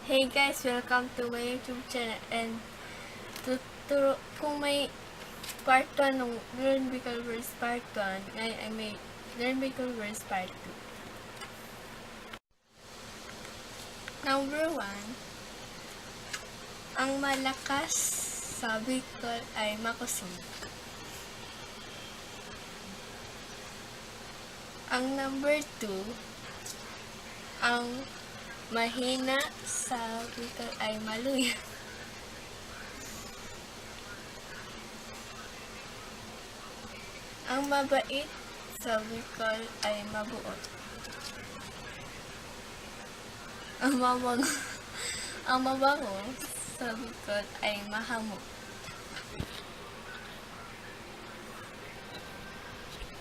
Hey guys, welcome to my YouTube channel and kung may part 1 ng Learn Bicol Words part 1, ngayon ay may Learn Bicol Words part 2. Number 1, ang malakas sa Bicol ay makusog. Ang number 2, ang mahina sa Bicol ay maluya. Ang mabait sa Bicol ay mabuot. Ang mabango sa Bicol ay mahamog.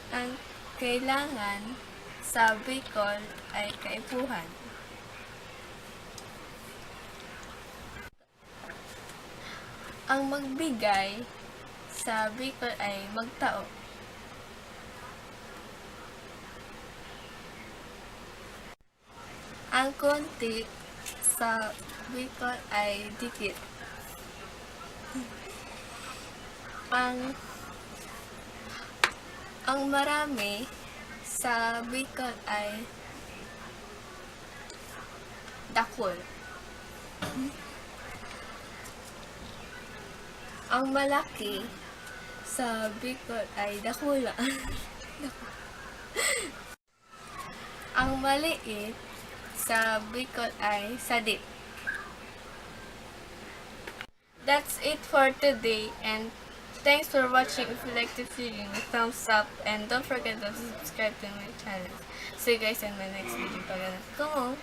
Ang kailangan sa Bicol ay kaipuhan. Ang magbigay sa Bicol ay magtao. Ang konti sa Bicol ay dikit. Ang marami sa Bicol ay dakol. Ang malaki sa Bicol ay dakula. Ang maliit sa Bicol ay sadip. That's it for today, and thanks for watching. If you like this video, thumbs up and don't forget to subscribe to my channel. See you guys in my next video. Come on!